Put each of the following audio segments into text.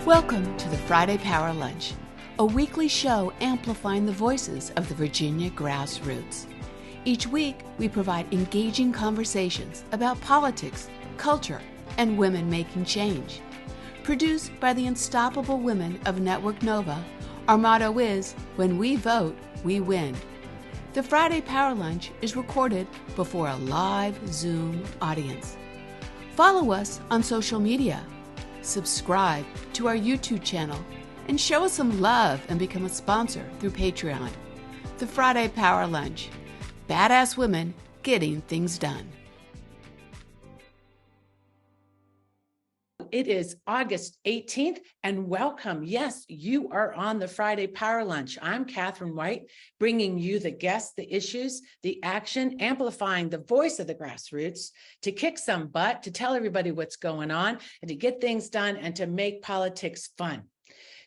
Welcome to the Friday Power Lunch, a weekly show amplifying the voices of the Virginia grassroots. Each week, we provide engaging conversations about politics, culture, and women making change. Produced by the unstoppable women of Network Nova, our motto is, when we vote, we win. The Friday Power Lunch is recorded before a live Zoom audience. Follow us on social media. Subscribe to our YouTube channel and show us some love and become a sponsor through Patreon. The Friday Power Lunch. Badass women getting things done. It is August 18th, and welcome. Yes, you are on the Friday Power Lunch. I'm Catherine White, bringing you the guests, the issues, the action, amplifying the voice of the grassroots to kick some butt, to tell everybody what's going on, and to get things done and to make politics fun.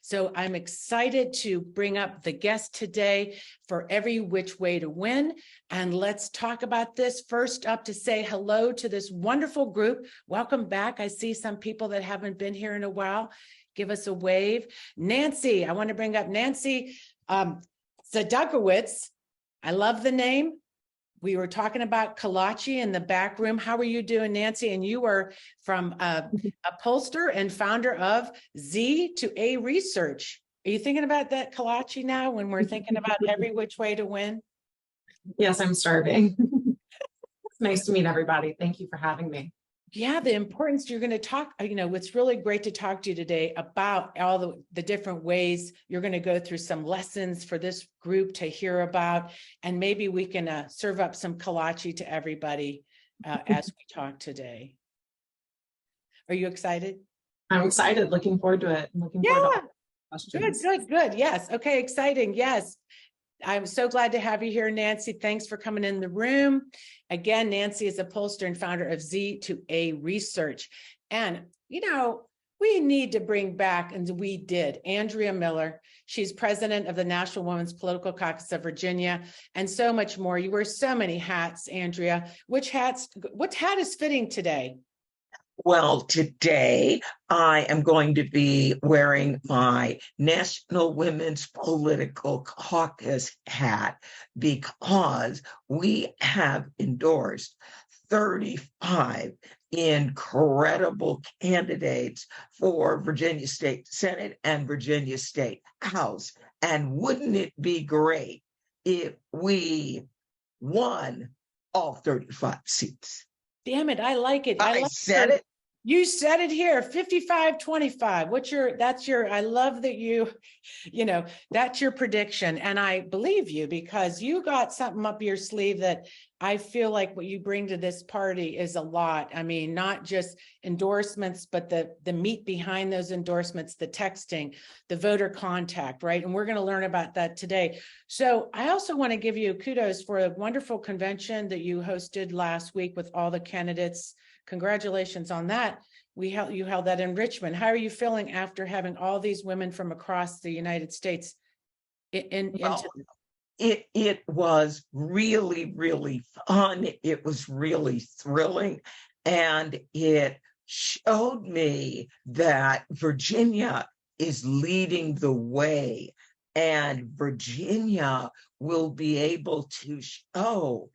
So I'm excited to bring up the guest today for Every Which Way to Win. And let's talk about this. First up, to say hello to this wonderful group. Welcome back. I see some people that haven't been here in a while. Give us a wave. Nancy, I want to bring up Nancy Zdunkewicz. I love the name. We were talking about Kalachi in the back room. How are you doing, Nancy? And you are from a pollster and founder of Z to A Research. Are you thinking about that Kalachi now when we're thinking about Every Which Way to Win? Yes, I'm starving. It's nice to meet everybody. Thank you for having me. Yeah, the importance you're going to talk, it's really great to talk to you today about all the different ways you're going to go through some lessons for this group to hear about. And maybe we can serve up some kolache to everybody as we talk today. Are you excited? I'm excited. Looking forward to it. Looking forward to questions. Good. Yes. Okay. Exciting. Yes. I'm so glad to have you here, Nancy. Thanks for coming in the room. Again, Nancy is a pollster and founder of Z to A Research. And, we need to bring back, and we did, ANDREA MILLER. She's president of the National Women's Political Caucus of Virginia, and so much more. You wear so many hats, ANDREA. What hat is fitting today? Well, today I am going to be wearing my National Women's Political Caucus hat because we have endorsed 35 incredible candidates for Virginia State Senate and Virginia State House. And wouldn't it be great if we won all 35 seats? Damn it, I like it. I said it. You said it here, 55-25. I love that that's your prediction. And I believe you because you got something up your sleeve that I feel like what you bring to this party is a lot. I mean, not just endorsements, but the meat behind those endorsements, the texting, the voter contact, right? And we're going to learn about that today. So I also want to give you kudos for a wonderful convention that you hosted last week with all the candidates. Congratulations on that. You held that in Richmond. How are you feeling after having all these women from across the United States It was really, really fun. It was really thrilling. And it showed me that Virginia is leading the way. And Virginia will be able to show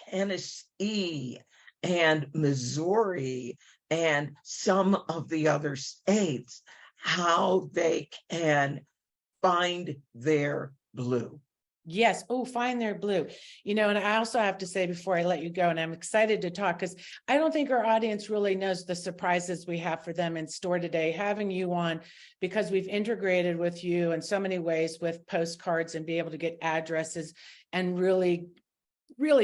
Tennessee and Missouri and some of the other states how they can find their blue. Yes. Oh, find their blue. And I also have to say before I let you go, and I'm excited to talk because I don't think our audience really knows the surprises we have for them in store today, having you on because we've integrated with you in so many ways with postcards and be able to get addresses and really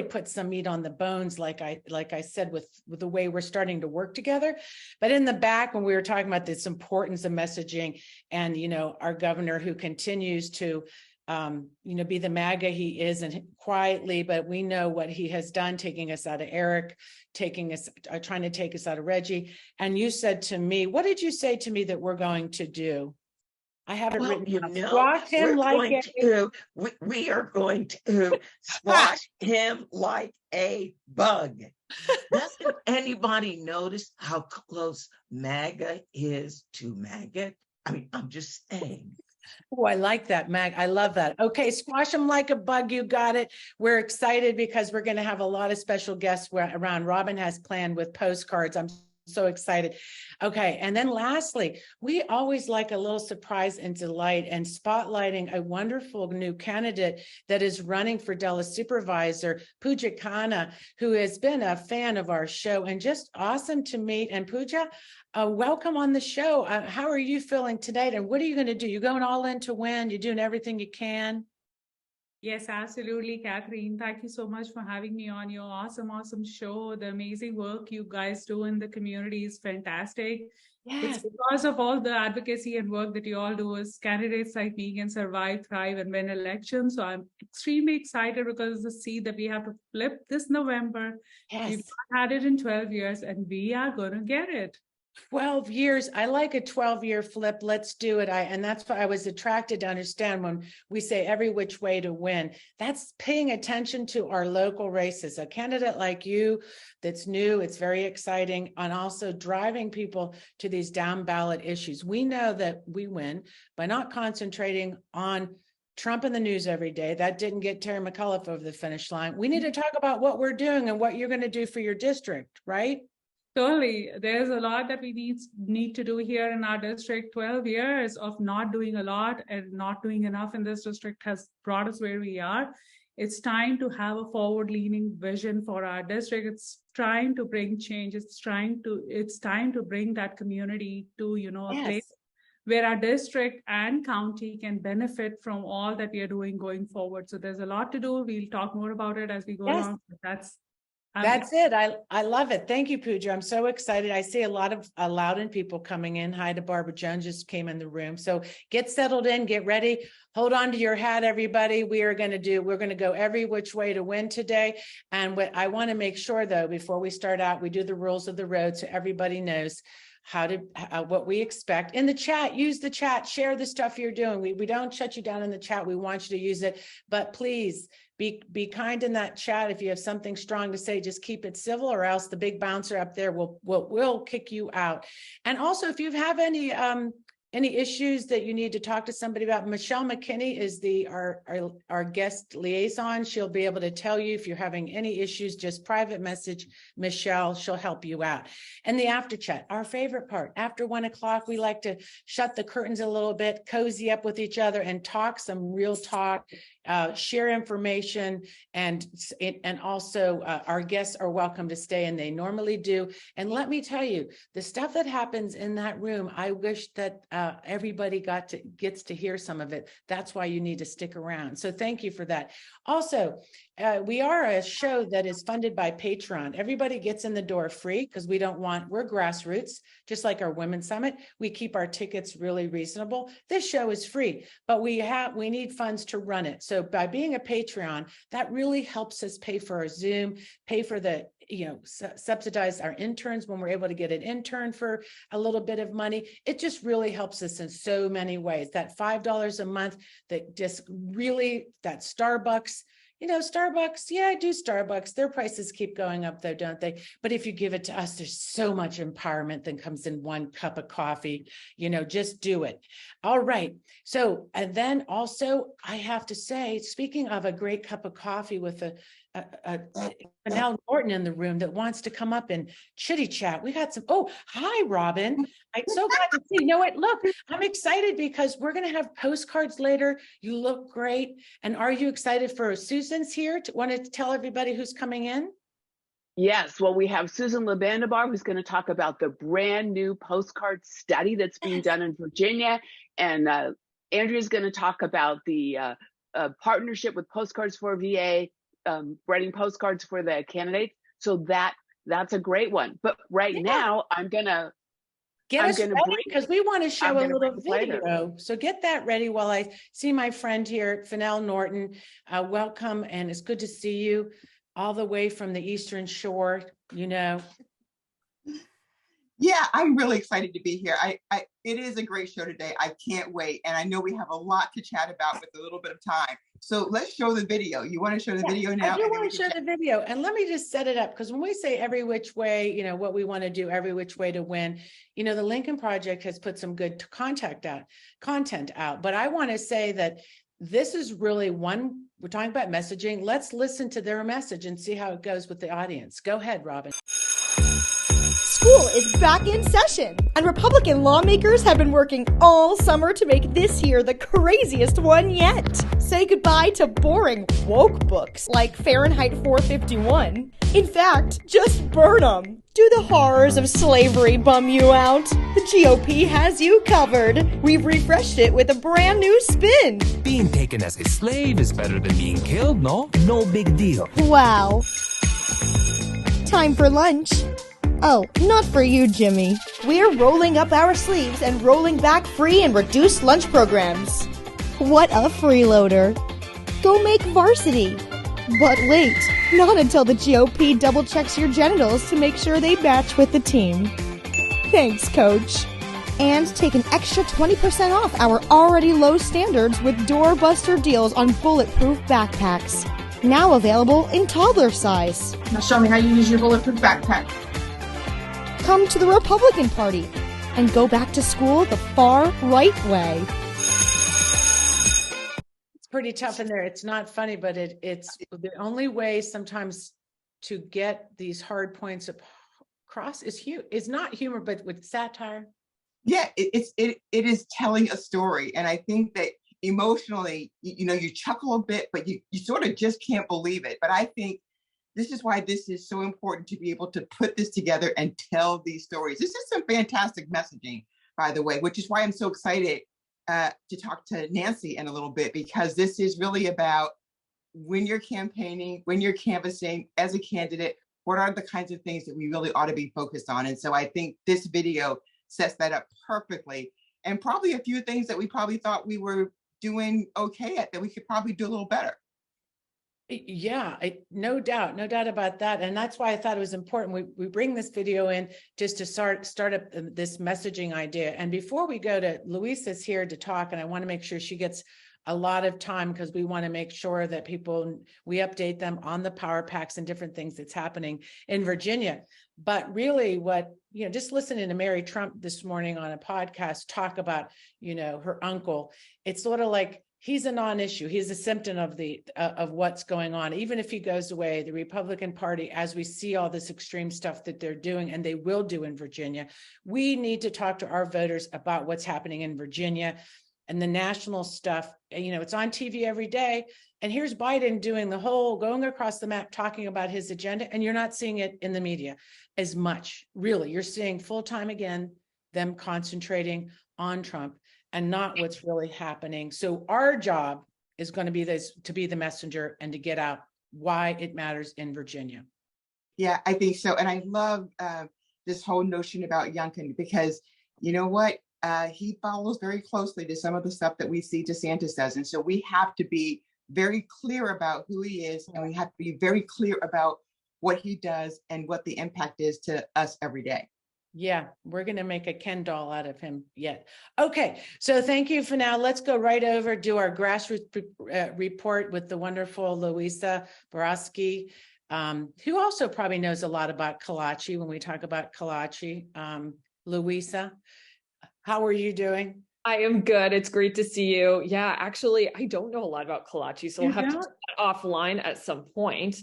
put some meat on the bones, like I said, with the way we're starting to work together. But in the back, when we were talking about this importance of messaging and, our governor who continues to, be the MAGA he is and quietly, but we know what he has done, taking us out of Eric, trying to take us out of Reggie. And you said to me, what did you say to me that we're going to do? I have it written down. Squash him like we are going to squash him like a bug. Doesn't anybody notice how close MAGA is to maggot? I mean, I'm just saying. Oh, I like that, Mag. I love that. Okay, squash them like a bug. You got it. We're excited because we're going to have a lot of special guests around. Robin has planned with postcards. I'm so excited. Okay, and then lastly, we always like a little surprise and delight and spotlighting a wonderful new candidate that is running for Della Supervisor, Puja Khanna, who has been a fan of our show and just awesome to meet. And Puja, welcome on the show. How are you feeling tonight? And what are you going to do? You're going all in to win. You're doing everything you can. Yes, absolutely, Catherine. Thank you so much for having me on your awesome show. The amazing work you guys do in the community is fantastic. Yes. It's because of all the advocacy and work that you all do as candidates like me can survive, thrive, and win elections. So I'm extremely excited because the seat that we have to flip this November. Yes. We've not had it in 12 years and we are going to get it. 12 years. I like a 12-year flip. Let's do it. And that's why I was attracted to understand when we say every which way to win. That's paying attention to our local races. A candidate like you that's new, it's very exciting, and also driving people to these down ballot issues. We know that we win by not concentrating on Trump in the news every day. That didn't get Terry McAuliffe over the finish line. We need to talk about what we're doing and what you're going to do for your district, right? Totally. There's a lot that we need to do here in our district. 12 years of not doing a lot and not doing enough in this district has brought us where we are. It's time to have a forward-leaning vision for our district. It's trying to bring change. It's time to bring that community to, a place where our district and county can benefit from all that we are doing going forward. So there's a lot to do. We'll talk more about it as we go along. But that's it. I love it. Thank you, Puja. I'm so excited. I see a lot of Loudon people coming in. Hi to Barbara Jones, just came in the room. So get settled in, get ready. Hold on to your hat, everybody. We're going to go every which way to win today. And what I want to make sure, though, before we start out, we do the rules of the road so everybody knows what we expect. In the chat, use the chat, share the stuff you're doing. We don't shut you down in the chat. We want you to use it, but please be kind in that chat. If you have something strong to say, just keep it civil, or else the big bouncer up there will kick you out. And also, if you have any issues that you need to talk to somebody about, Michelle McKinney is our guest liaison. She'll be able to tell you if you're having any issues, just private message Michelle. She'll help you out. And the after chat, our favorite part. After 1 o'clock, we like to shut the curtains a little bit, cozy up with each other, and talk some real talk. Share information, and also our guests are welcome to stay, and they normally do. And let me tell you, the stuff that happens in that room, I wish that everybody gets to hear some of it. That's why you need to stick around. So thank you for that. Also, we are a show that is funded by Patreon. Everybody gets in the door free because we're grassroots, just like our Women's Summit. We keep our tickets really reasonable. This show is free, but we need funds to run it. So by being a Patreon, that really helps us pay for our Zoom, pay for the, subsidize our interns when we're able to get an intern for a little bit of money. It just really helps us in so many ways. That $5 a month, that just really, that Starbucks, Starbucks, yeah, I do Starbucks. Their prices keep going up though, don't they? But if you give it to us, there's so much empowerment that comes in one cup of coffee, just do it. All right. So, and then also I have to say, speaking of a great cup of coffee with a Fennell Norton in the room that wants to come up and chitty chat. We got some, hi, Robin. I'm so glad to see you. Know what? Look, I'm excited because we're going to have postcards later. You look great. And are you excited for Susan's here? Want to tell everybody who's coming in? Yes, well, we have Susan LeBandabar, who's going to talk about the brand new postcard study that's being done in Virginia. And Andrea's going to talk about the partnership with Postcards for VA, writing postcards for the candidates. So that's a great one. But now I'm going to get us ready because we want to show a little video. So get that ready while I see my friend here, Fennell Norton. Welcome, and it's good to see you all the way from the Eastern Shore, Yeah, I'm really excited to be here. It is a great show today. I can't wait. And I know we have a lot to chat about with a little bit of time. So let's show the video. You want to show the video now? I do want to show the video. And let me just set it up, because when we say every which way, what we want to do, every which way to win, the Lincoln Project has put some good content out. But I want to say that this is really we're talking about messaging. Let's listen to their message and see how it goes with the audience. Go ahead, Robin. School is back in session, and Republican lawmakers have been working all summer to make this year the craziest one yet. Say goodbye to boring woke books like Fahrenheit 451. In fact, just burn them. Do the horrors of slavery bum you out? The GOP has you covered. We've refreshed it with a brand new spin. Being taken as a slave is better than being killed, no? No big deal. Wow. Time for lunch. Oh, not for you, Jimmy. We're rolling up our sleeves and rolling back free and reduced lunch programs. What a freeloader. Go make varsity. But wait, not until the GOP double checks your genitals to make sure they match with the team. Thanks, Coach. And take an extra 20% off our already low standards with doorbuster deals on bulletproof backpacks. Now available in toddler size. Now show me how you use your bulletproof backpack. Come to the Republican Party and go back to school the far right way. It's pretty tough in there. It's not funny, but it's the only way sometimes to get these hard points across is not humor, but with satire. Yeah, it is telling a story. And I think that emotionally, you chuckle a bit, but you sort of just can't believe it. But I think this is why this is so important, to be able to put this together and tell these stories. This is some fantastic messaging, by the way, which is why I'm so excited to talk to Nancy in a little bit, because this is really about when you're campaigning, when you're canvassing as a candidate, what are the kinds of things that we really ought to be focused on? And so I think this video sets that up perfectly, and probably a few things that we probably thought we were doing okay at that we could probably do a little better. Yeah, no doubt about that. And that's why I thought it was important. We bring this video in just to start up this messaging idea. And before we go to Luisa's here to talk, and I want to make sure she gets a lot of time, because we want to make sure that we update them on the power packs and different things that's happening in Virginia. But really just listening to Mary Trump this morning on a podcast talk about, her uncle, it's sort of like, he's a non-issue. He's a symptom of what's going on. Even if he goes away, the Republican Party, as we see all this extreme stuff that they're doing, and they will do in Virginia, we need to talk to our voters about what's happening in Virginia and the national stuff. It's on TV every day. And here's Biden doing going across the map, talking about his agenda, and you're not seeing it in the media as much. Really, you're seeing full-time again, them concentrating on Trump and not what's really happening. So our job is going to be to be the messenger and to get out why it matters in Virginia. Yeah, I think so. And I love this whole notion about Youngkin, because you know what? He follows very closely to some of the stuff that we see DeSantis does. And so we have to be very clear about who he is, and we have to be very clear about what he does and what the impact is to us every day. Yeah, we're going to make a Ken doll out of him yet. Okay, so thank you for now. Let's go right over, do our grassroots report with the wonderful LUISA Boyarski, who also probably knows a lot about Kalachi when we talk about Kalachi. LUISA, how are you doing? I am good. It's great to see you. Yeah, actually, I don't know a lot about Kalachi, so we'll have to talk offline at some point.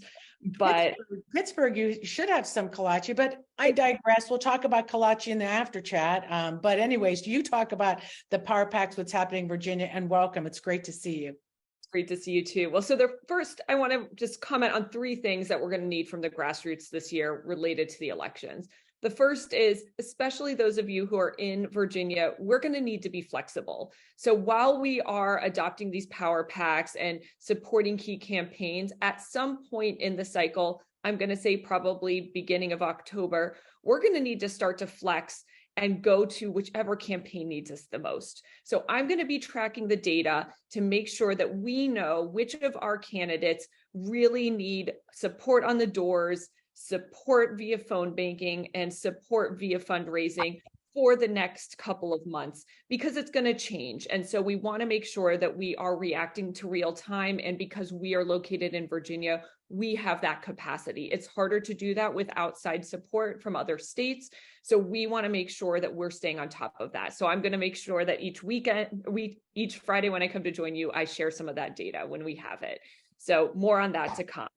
But Pittsburgh, you should have some Kalachi, but I digress. We'll talk about Kalachi in the after chat. But anyways, you talk about the power packs, what's happening in Virginia, and welcome. It's great to see you. It's great to see you too. Well, so first, I want to just comment on 3 things that we're going to need from the grassroots this year related to the elections. The first is, especially those of you who are in Virginia, we're going to need to be flexible. So while we are adopting these power packs and supporting key campaigns, at some point in the cycle, I'm going to say probably beginning of October, we're going to need to start to flex and go to whichever campaign needs us the most. So I'm going to be tracking the data to make sure that we know which of our candidates really need support on the doors, support via phone banking, and support via fundraising for the next couple of months, because it's going to change. And so we want to make sure that we are reacting to real time. And because we are located in Virginia, we have that capacity. It's harder to do that with outside support from other states. So we want to make sure that we're staying on top of that. So I'm going to make sure that each Friday when I come to join you, I share some of that data when we have it. So more on that to come.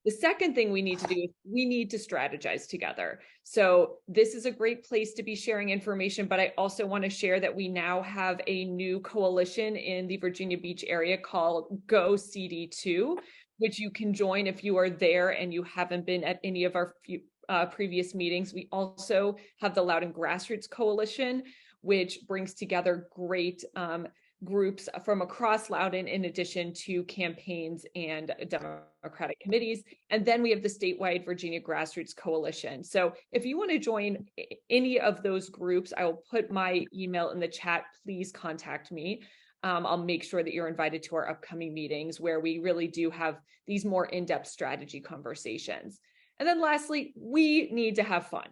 The second thing we need to do is we need to strategize together. So this is a great place to be sharing information, but I also want to share that we now have a new coalition in the Virginia Beach area called Go CD2, which you can join if you are there and you haven't been at any of our previous meetings. We also have the Loudoun Grassroots Coalition, which brings together great groups from across Loudoun, in addition to campaigns and Democratic committees. And then we have the statewide Virginia Grassroots Coalition. So if you want to join any of those groups, I will put my email in the chat. Please contact me. I'll make sure that you're invited to our upcoming meetings where we really do have these more in-depth strategy conversations. And then lastly, we need to have fun.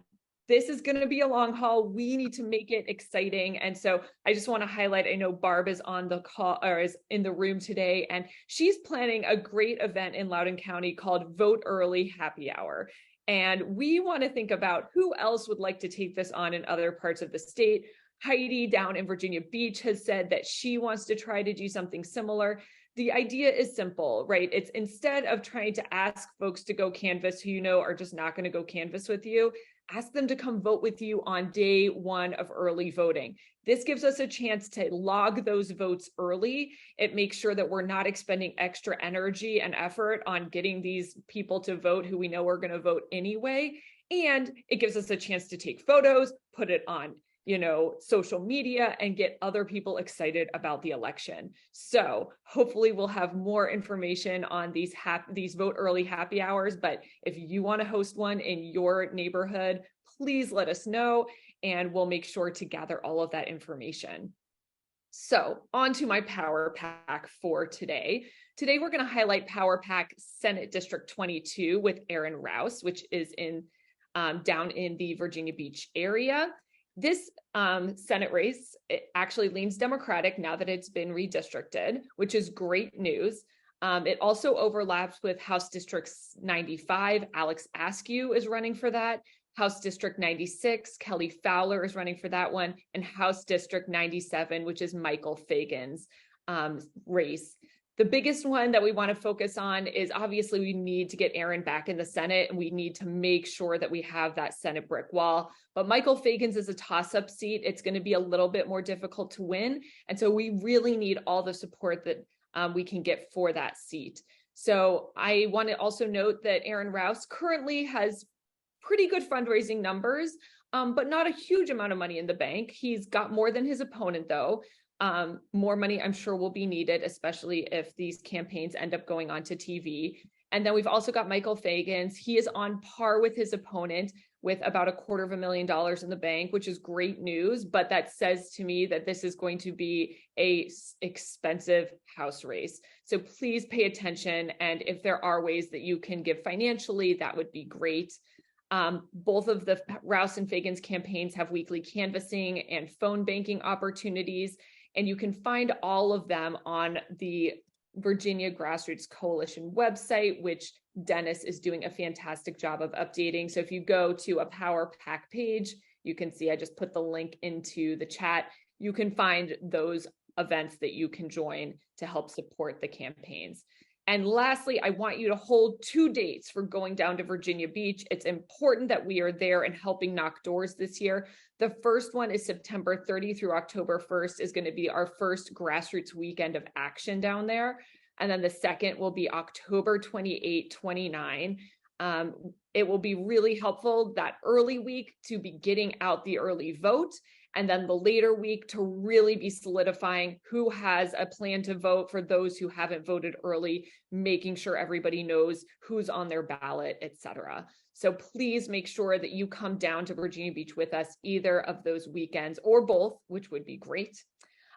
This is going to be a long haul. We need to make it exciting. And so I just want to highlight, I know Barb is on the call or is in the room today, and she's planning a great event in Loudoun County called Vote Early Happy Hour. And we want to think about who else would like to take this on in other parts of the state. Heidi down in Virginia Beach has said that she wants to try to do something similar. The idea is simple, right? It's instead of trying to ask folks to go canvass who you know are just not going to go canvass with you, ask them to come vote with you on day one of early voting. This gives us a chance to log those votes early. It makes sure that we're not expending extra energy and effort on getting these people to vote who we know are going to vote anyway. And it gives us a chance to take photos, put it on social media, and get other people excited about the election. So hopefully we'll have more information on these vote early happy hours. But if you want to host one in your neighborhood, please let us know, and we'll make sure to gather all of that information. So on to my Power Pack for today. Today, we're going to highlight Power Pack Senate District 22 with Aaron Rouse, which is down in the Virginia Beach area. This Senate race actually leans Democratic now that it's been redistricted, which is great news. It also overlaps with House District 95. Alex Askew is running for that. House District 96, Kelly Fowler is running for that one. And House District 97, which is Michael Fagan's race. The biggest one that we want to focus on is obviously we need to get Aaron back in the Senate, and we need to make sure that we have that Senate brick wall. But Michael Fagan's is a toss-up seat. It's going to be a little bit more difficult to win. And so we really need all the support that we can get for that seat. So I want to also note that Aaron Rouse currently has pretty good fundraising numbers, but not a huge amount of money in the bank. He's got more than his opponent, though. More money, I'm sure, will be needed, especially if these campaigns end up going onto TV. And then we've also got Michael Fagan's. He is on par with his opponent with about $250,000 in the bank, which is great news. But that says to me that this is going to be a expensive House race. So please pay attention. And if there are ways that you can give financially, that would be great. Both of the Rouse and Fagan's campaigns have weekly canvassing and phone banking opportunities. And you can find all of them on the Virginia Grassroots Coalition website, which Dennis is doing a fantastic job of updating. So if you go to a Power Pack page, you can see I just put the link into the chat. You can find those events that you can join to help support the campaigns. And lastly, I want you to hold 2 dates for going down to Virginia Beach. It's important that we are there and helping knock doors this year. The first one is September 30 through October 1st is going to be our first grassroots weekend of action down there. And then the second will be October 28, 29. It will be really helpful that early week to be getting out the early vote, and then the later week to really be solidifying who has a plan to vote for those who haven't voted early, making sure everybody knows who's on their ballot, etc. So please make sure that you come down to Virginia Beach with us either of those weekends or both, which would be great.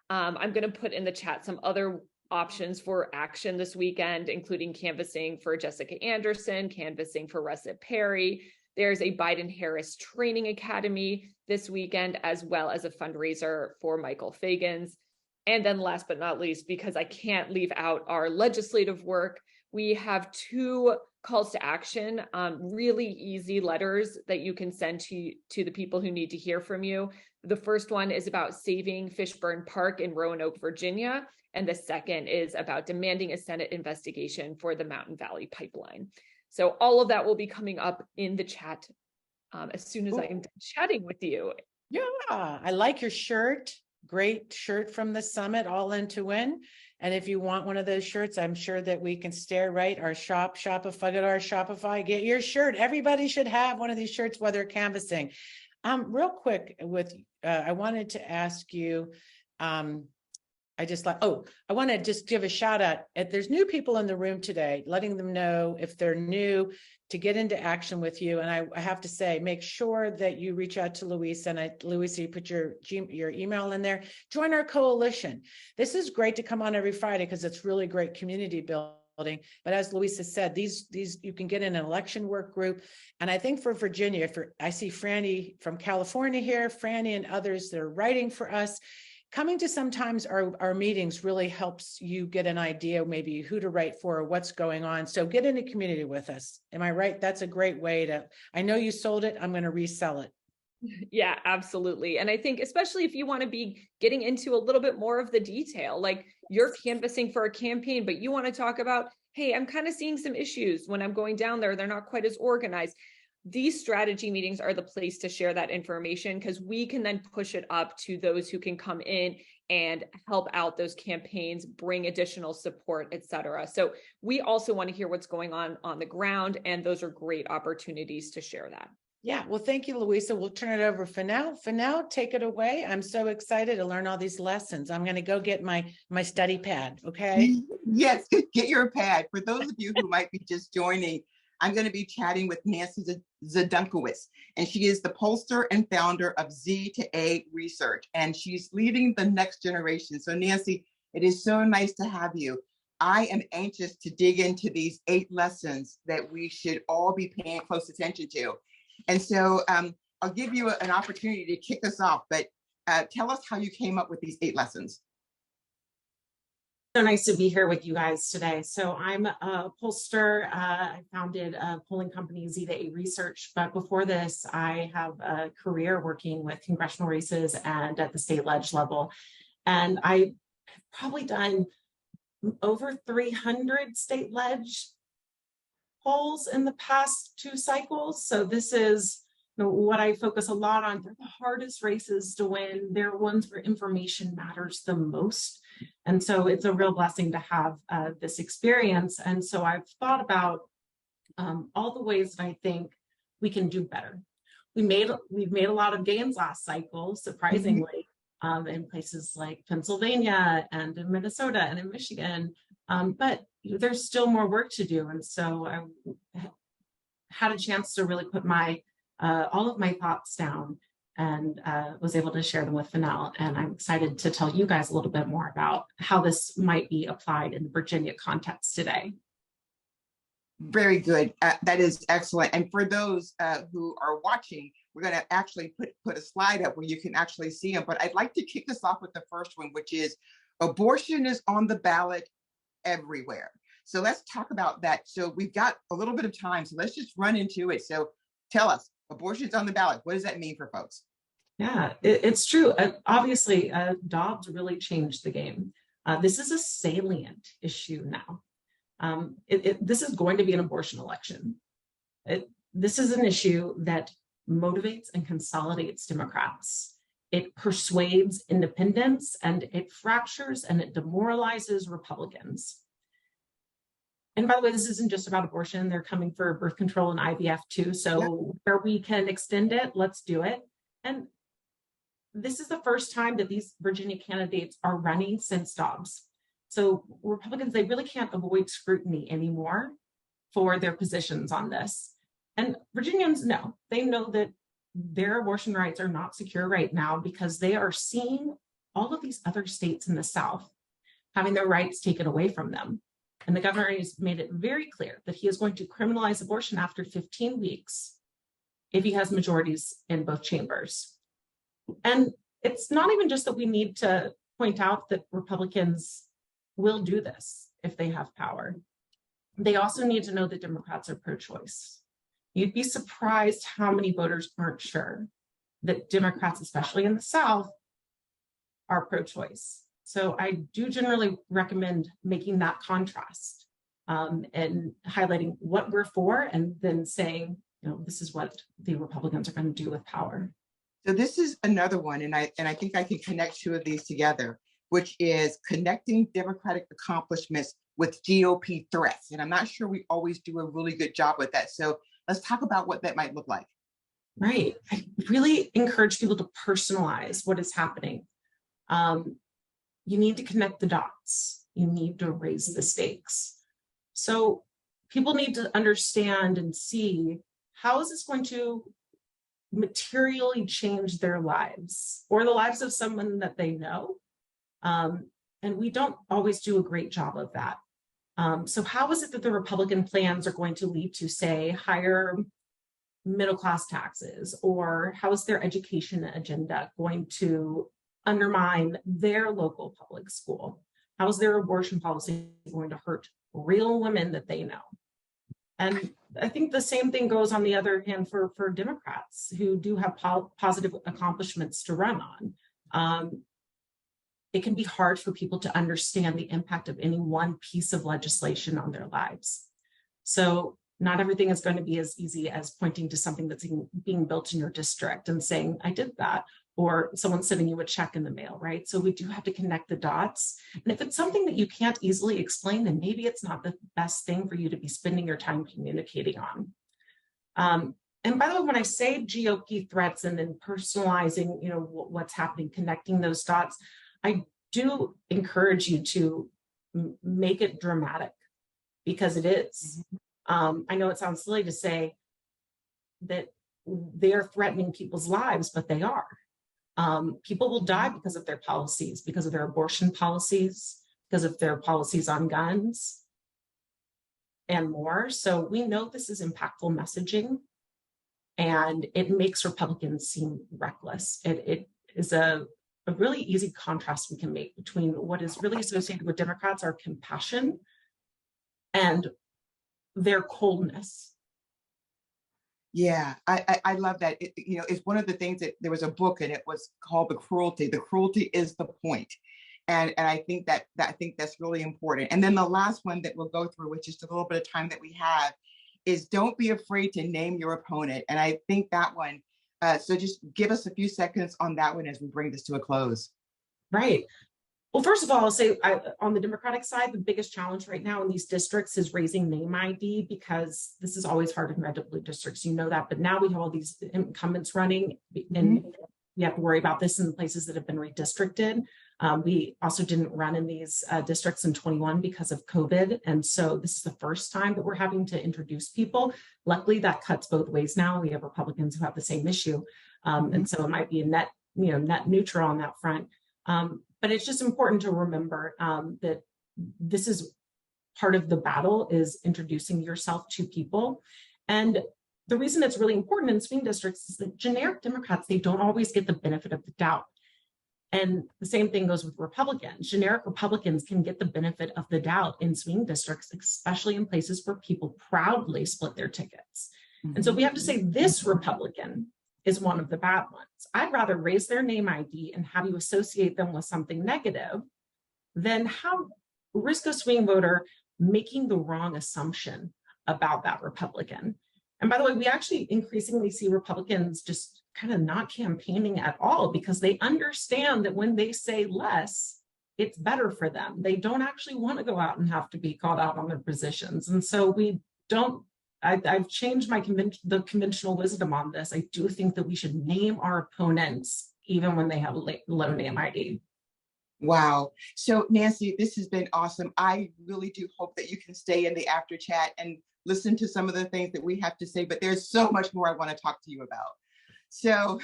I'm going to put in the chat some other options for action this weekend, including canvassing for Jessica Anderson, canvassing for Recep Perry. There's a Biden-Harris Training Academy this weekend, as well as a fundraiser for Michael Fagans. And then last but not least, because I can't leave out our legislative work, we have 2 calls to action, really easy letters that you can send to the people who need to hear from you. The first one is about saving Fishburne Park in Roanoke, Virginia. And the second is about demanding a Senate investigation for the Mountain Valley Pipeline. So all of that will be coming up in the chat as soon as I am done chatting with you. Yeah, I like your shirt. Great shirt from the summit, all in to win. And if you want one of those shirts, I'm sure that we can stare right. Our Shopify, get your shirt. Everybody should have one of these shirts while they're canvassing. Real quick, I wanted to ask you, I want to just give a shout out. If there's new people in the room today, letting them know if they're new to get into action with you. And I have to say, make sure that you reach out to Luisa, and Luisa, you put your email in there. Join our coalition. This is great to come on every Friday because it's really great community building. But as Luisa said, these you can get in an election work group. And I think for Virginia, I see Franny from California here, Franny and others that are writing for us. Coming to sometimes our meetings really helps you get an idea maybe who to write for or what's going on. So get in a community with us. Am I right? That's a great way I know you sold it. I'm going to resell it. Yeah, absolutely. And I think especially if you want to be getting into a little bit more of the detail, like you're canvassing for a campaign, but you want to talk about, hey, I'm kind of seeing some issues when I'm going down there. They're not quite as organized. These strategy meetings are the place to share that information because we can then push it up to those who can come in and help out those campaigns, bring additional support, et cetera. So we also want to hear what's going on the ground, and those are great opportunities to share that. Yeah, well, thank you, Luisa. We'll turn it over for now. For now, take it away. I'm so excited to learn all these lessons. I'm going to go get my study pad, okay? Yes, get your pad. For those of you who might be just joining, I'm going to be chatting with Nancy Zdunkewicz, and she is the pollster and founder of Z to A Research, and she's leading the next generation. So Nancy, it is so nice to have you. I am anxious to dig into these 8 lessons that we should all be paying close attention to. And so I'll give you an opportunity to kick us off, but tell us how you came up with these 8 lessons. So nice to be here with you guys today. So I'm a pollster. I founded a polling company, Z to A Research. But before this, I have a career working with congressional races and at the state ledge level. And I have probably done over 300 state ledge polls in the past 2 cycles. So this is what I focus a lot on. They're the hardest races to win. They're ones where information matters the most. And so it's a real blessing to have this experience. And so I've thought about all the ways that I think we can do better. We've made a lot of gains last cycle, surprisingly, in places like Pennsylvania and in Minnesota and in Michigan. But there's still more work to do. And so I had a chance to really put all of my thoughts down and was able to share them with Fennell. And I'm excited to tell you guys a little bit more about how this might be applied in the Virginia context today. Very good. That is excellent. And for those who are watching, we're going to actually put a slide up where you can actually see them. But I'd like to kick us off with the first one, which is abortion is on the ballot everywhere. So let's talk about that. So we've got a little bit of time, so let's just run into it. So tell us, abortion's on the ballot. What does that mean for folks? Yeah, it's true. Obviously, Dobbs really changed the game. This is a salient issue now. This is going to be an abortion election. This is an issue that motivates and consolidates Democrats. It persuades independents, and it fractures and it demoralizes Republicans. And by the way, this isn't just about abortion. They're coming for birth control and IVF too. So where we can extend it, let's do it. And this is the first time that these Virginia candidates are running since Dobbs. So Republicans, they really can't avoid scrutiny anymore for their positions on this. And Virginians know, they know that their abortion rights are not secure right now because they are seeing all of these other states in the South having their rights taken away from them. And the governor has made it very clear that he is going to criminalize abortion after 15 weeks if he has majorities in both chambers. And it's not even just that we need to point out that Republicans will do this if they have power. They also need to know that Democrats are pro-choice. You'd be surprised how many voters aren't sure that Democrats, especially in the South, are pro-choice. So I do generally recommend making that contrast and highlighting what we're for, and then saying, this is what the Republicans are going to do with power. So this is another one, and I think I can connect two of these together, which is connecting Democratic accomplishments with GOP threats. And I'm not sure we always do a really good job with that. So let's talk about what that might look like. Right. I really encourage people to personalize what is happening. You need to connect the dots. You need to raise the stakes. So people need to understand and see, how is this going to materially change their lives or the lives of someone that they know? And we don't always do a great job of that. So how is it that the Republican plans are going to lead to, say, higher middle-class taxes? Or how is their education agenda going to undermine their local public school? How is their abortion policy going to hurt real women that they know? And I think the same thing goes on the other hand for Democrats who do have positive accomplishments to run on. It can be hard for people to understand the impact of any one piece of legislation on their lives. So not everything is going to be as easy as pointing to something that's being built in your district and saying, I did that, or someone sending you a check in the mail, right? So we do have to connect the dots. And if it's something that you can't easily explain, then maybe it's not the best thing for you to be spending your time communicating on. And by the way, when I say GOP threats and then personalizing, what's happening, connecting those dots, I do encourage you to make it dramatic, because it is. I know it sounds silly to say that they are threatening people's lives, but they are. People will die because of their policies, because of their abortion policies, because of their policies on guns and more. So we know this is impactful messaging, and it makes Republicans seem reckless. It is a really easy contrast we can make between what is really associated with Democrats, our compassion, and their coldness. Yeah, I love that. It's one of the things that there was a book, and it was called The Cruelty. The cruelty is the point. And I think that's really important. And then the last one that we'll go through, which is a little bit of time that we have, is don't be afraid to name your opponent. And I think that one, so just give us a few seconds on that one as we bring this to a close. Right. Well, first of all, I'll say on the Democratic side, the biggest challenge right now in these districts is raising name ID, because this is always hard in red to blue districts. You know that, but now we have all these incumbents running, and you have to worry about this in the places that have been redistricted. We also didn't run in these districts in 21 because of COVID. And so this is the first time that we're having to introduce people. Luckily, that cuts both ways now. We have Republicans who have the same issue. And so it might be a net neutral on that front. But it's just important to remember that this is part of the battle, is introducing yourself to people. And the reason it's really important in swing districts is that generic Democrats, they don't always get the benefit of the doubt. And the same thing goes with Republicans. Generic Republicans can get the benefit of the doubt in swing districts, especially in places where people proudly split their tickets. And so we have to say this Republican is one of the bad ones. I'd rather raise their name ID and have you associate them with something negative than risk a swing voter making the wrong assumption about that Republican. And by the way, we actually increasingly see Republicans just kind of not campaigning at all, because they understand that when they say less, it's better for them. They don't actually want to go out and have to be called out on their positions. And so I've changed the conventional wisdom on this. I do think that we should name our opponents even when they have low name ID. Wow. So Nancy, this has been awesome. I really do hope that you can stay in the after chat and listen to some of the things that we have to say, but there's so much more I want to talk to you about. So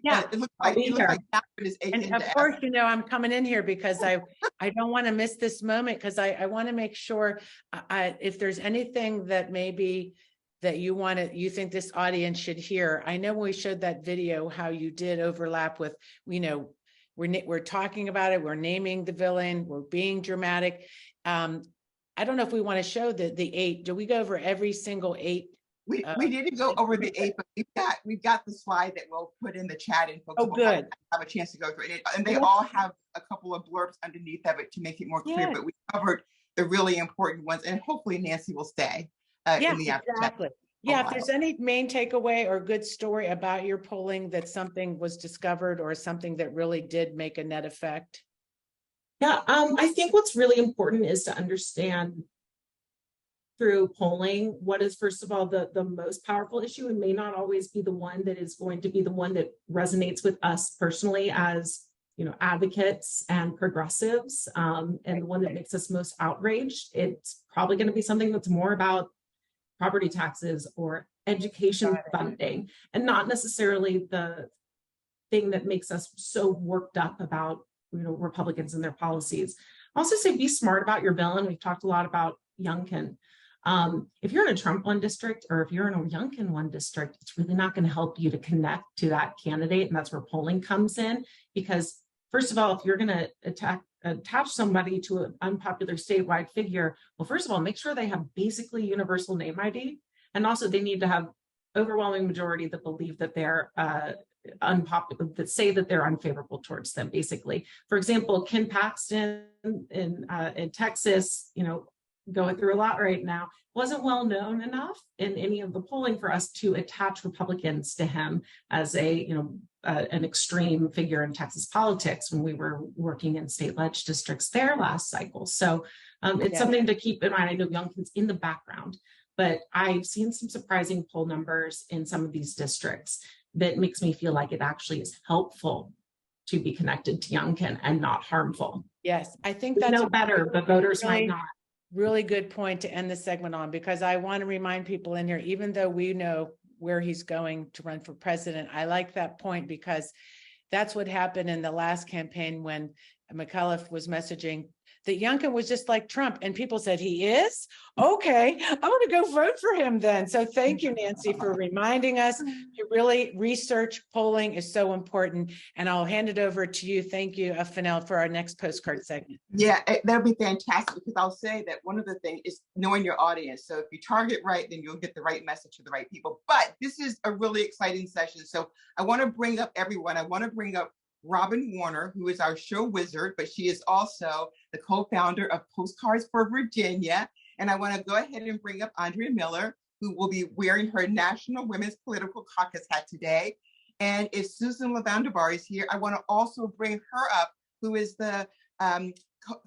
Yeah, it looks like Catherine is aching and of to course, ask. you know, I'm coming in here because I don't want to miss this moment, because I want to make sure if there's anything that maybe that you think this audience should hear. I know when we showed that video, how you did overlap with, you know, we're talking about it, we're naming the villain, we're being dramatic. I don't know if we want to show the 8. Do we go over every single 8? We didn't go over the 8, but we've got the slide that we'll put in the chat, and folks will good. have a chance to go through it. And they all have a couple of blurbs underneath of it to make it more clear. But we covered the really important ones, and hopefully Nancy will stay in the after chat. Yeah, if there's any main takeaway or good story about your polling that something was discovered or something that really did make a net effect. Yeah, I think what's really important is to understand through polling what is, first of all, the most powerful issue, and may not always be the one that is going to be the one that resonates with us personally as, you know, advocates and progressives, and the one that makes us most outraged. It's probably going to be something that's more about property taxes or education funding, and not necessarily the thing that makes us so worked up about, you know, Republicans and their policies. I also say be smart about your bill, and we've talked a lot about Youngkin. If you're in a Trump 1 district, or if you're in a Youngkin 1 district, it's really not going to help you to connect to that candidate, and that's where polling comes in. Because first of all, if you're going to attach somebody to an unpopular statewide figure, well, first of all, make sure they have basically universal name ID, and also they need to have overwhelming majority that believe that they're unpopular, that say that they're unfavorable towards them. Basically, for example, Ken Paxton in Texas, you know, going through a lot right now, wasn't well known enough in any of the polling for us to attach Republicans to him as a, you know, an extreme figure in Texas politics when we were working in state leg districts there last cycle. So it's something to keep in mind. I know Youngkin's in the background, but I've seen some surprising poll numbers in some of these districts that makes me feel like it actually is helpful to be connected to Youngkin and not harmful. Yes, I think that's better, but voters might not. Really good point to end the segment on, because I want to remind people in here, even though we know where he's going to run for president, I like that point, because that's what happened in the last campaign when McAuliffe was messaging that Youngkin was just like Trump, and people said, he is? Okay, I'm going to go vote for him then. So thank you, Nancy, for reminding us to really research. Polling is so important. And I'll hand it over to you. Thank you, Fennell, for our next postcard segment. Yeah, that'll be fantastic, because I'll say that one of the things is knowing your audience. So if you target right, then you'll get the right message to the right people. But this is a really exciting session. So I want to bring up everyone. I want to bring up ROBBIN WARNER, who is our show wizard, but she is also the co-founder of Postcards for Virginia. And I want to go ahead and bring up ANDREA MILLER, who will be wearing her National Women's Political Caucus hat today. And if Susan LeVandebar is here, I want to also bring her up, who is the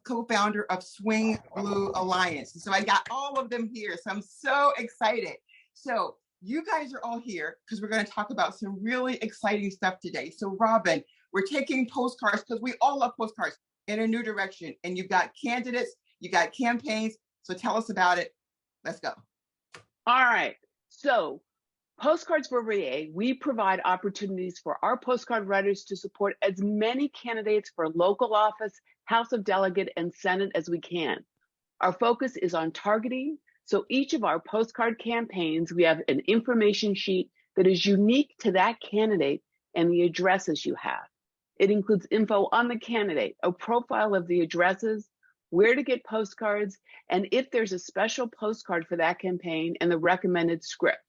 co-founder of Swing Blue Alliance. And so I got all of them here. So I'm so excited. So you guys are all here because we're going to talk about some really exciting stuff today. So ROBBIN, we're taking postcards, because we all love postcards, in a new direction. And you've got candidates, you got campaigns. So tell us about it. Let's go. All right. So Postcards for VA, we provide opportunities for our postcard writers to support as many candidates for local office, House of Delegate, and Senate as we can. Our focus is on targeting. So each of our postcard campaigns, we have an information sheet that is unique to that candidate and the addresses you have. It includes info on the candidate, a profile of the addresses, where to get postcards, and if there's a special postcard for that campaign, and the recommended script.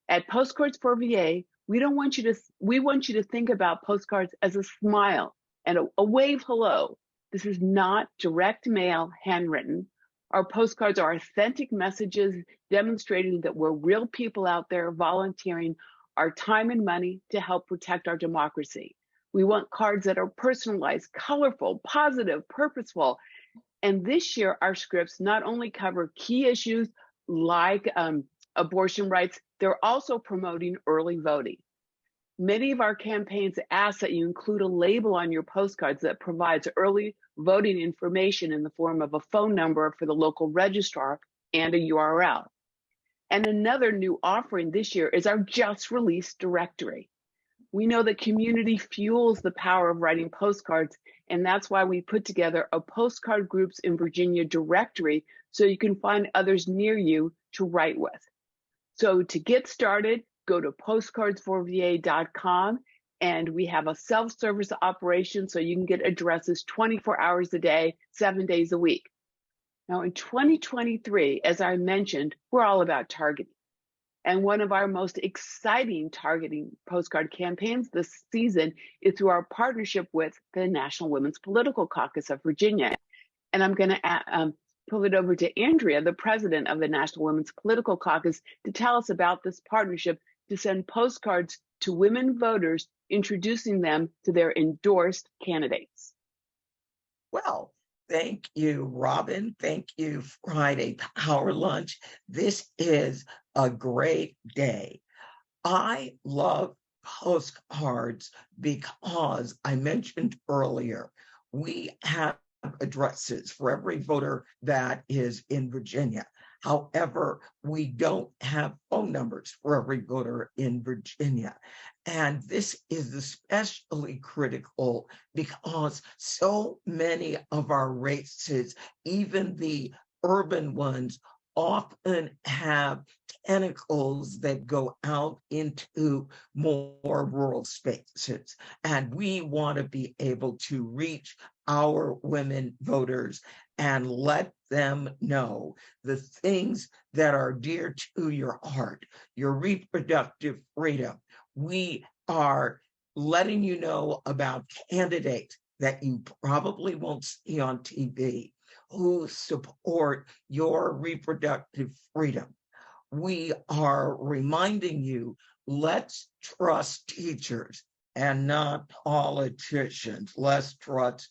At Postcards for VA, we want you to think about postcards as a smile and a wave hello. This is not direct mail handwritten. Our postcards are authentic messages demonstrating that we're real people out there volunteering our time and money to help protect our democracy. We want cards that are personalized, colorful, positive, purposeful. And this year, our scripts not only cover key issues like abortion rights, they're also promoting early voting. Many of our campaigns ask that you include a label on your postcards that provides early voting information in the form of a phone number for the local registrar and a URL. And another new offering this year is our just released directory. We know that community fuels the power of writing postcards, and that's why we put together a postcard groups in Virginia directory so you can find others near you to write with. So to get started, go to postcards4va.com, and we have a self-service operation so you can get addresses 24 hours a day, 7 days a week. Now in 2023, as I mentioned, we're all about targeting. And one of our most exciting targeting postcard campaigns this season is through our partnership with the National Women's Political Caucus of Virginia. And I'm going to pull it over to Andrea, the president of the National Women's Political Caucus, to tell us about this partnership to send postcards to women voters, introducing them to their endorsed candidates. Well, thank you, Robin. Thank you, Friday Power Lunch. This is a great day. I love postcards because I mentioned earlier, we have addresses for every voter that is in Virginia. However, we don't have phone numbers for every voter in Virginia. And this is especially critical because so many of our races, even the urban ones, often have tentacles that go out into more rural spaces. And we want to be able to reach our women voters and let them know the things that are dear to your heart, your reproductive freedom. We are letting you know about candidates that you probably won't see on TV who support your reproductive freedom. We are reminding you, let's trust teachers and not politicians. Let's trust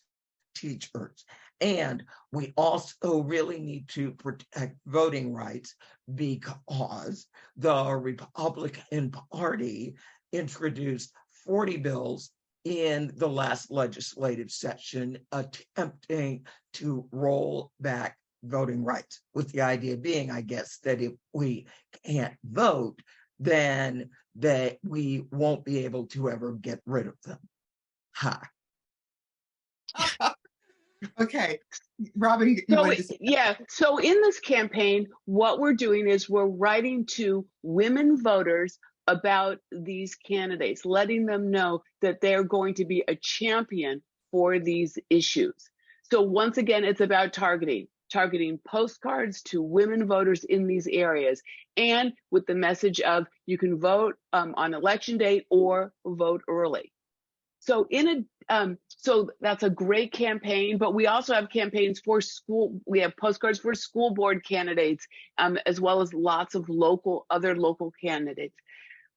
teachers. And we also really need to protect voting rights because the Republican Party introduced 40 bills in the last legislative session attempting to roll back voting rights, with the idea being, I guess, that if we can't vote, then that we won't be able to ever get rid of them. Ha. Okay, Robin, so in this campaign, what we're doing is we're writing to women voters about these candidates, letting them know that they're going to be a champion for these issues. So once again, it's about targeting postcards to women voters in these areas, and with the message of you can vote on election day or vote early. So so that's a great campaign, but we also have campaigns for school. We have postcards for school board candidates, as well as lots of other local candidates.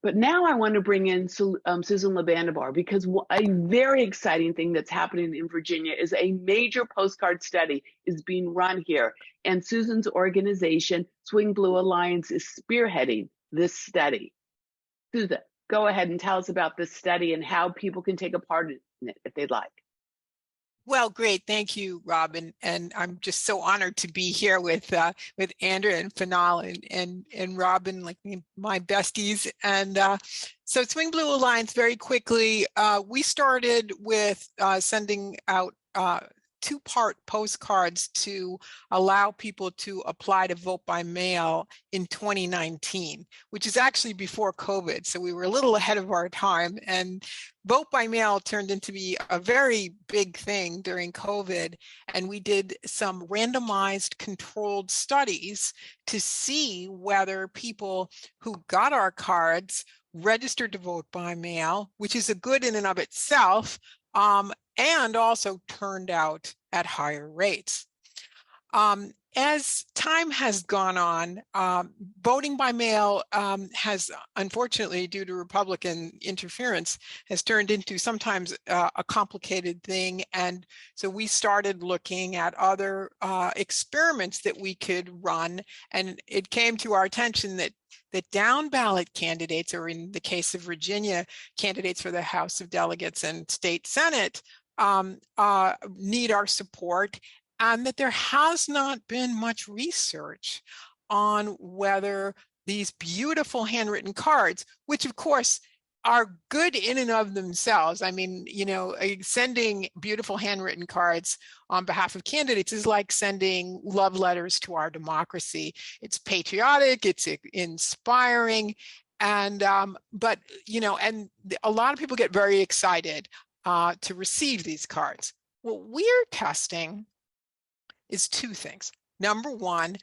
But now I want to bring in Susan LeBandabar, because a very exciting thing that's happening in Virginia is a major postcard study is being run here. And Susan's organization, Swing Blue Alliance, is spearheading this study. Susan, go ahead and tell us about this study and how people can take a part in it if they'd like. Well, great. Thank you, Robin. And I'm just so honored to be here with Andrea and Fanal and Robin, like my besties. And so Swing Blue Alliance, very quickly, we started with sending out two-part postcards to allow people to apply to vote by mail in 2019, which is actually before COVID. So we were a little ahead of our time, and vote by mail turned into be a very big thing during COVID. And we did some randomized controlled studies to see whether people who got our cards registered to vote by mail, which is a good in and of itself, and also turned out at higher rates. As time has gone on, voting by mail has, unfortunately, due to Republican interference, has turned into sometimes a complicated thing. And so we started looking at other experiments that we could run. And it came to our attention that down ballot candidates, or in the case of Virginia, candidates for the House of Delegates and State Senate, need our support, and that there has not been much research on whether these beautiful handwritten cards, which of course are good in and of themselves. I mean, you know, sending beautiful handwritten cards on behalf of candidates is like sending love letters to our democracy. It's patriotic, it's inspiring, and but you know, and a lot of people get very excited to receive these cards. What we're testing is two things. Number one,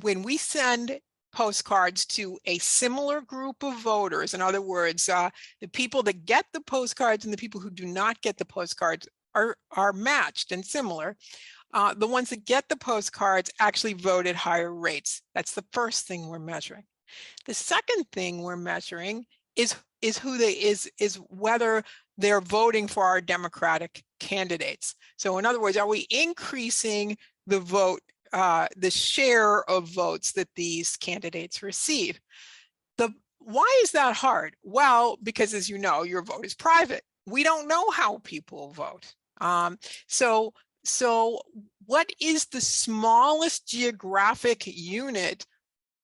when we send postcards to a similar group of voters, in other words, the people that get the postcards and the people who do not get the postcards are matched and similar. The ones that get the postcards actually vote at higher rates. That's the first thing we're measuring. The second thing we're measuring is whether they're voting for our Democratic candidates. So in other words, are we increasing the vote, the share of votes that these candidates receive? Why is that hard? Well, because as you know, your vote is private. We don't know how people vote. So what is the smallest geographic unit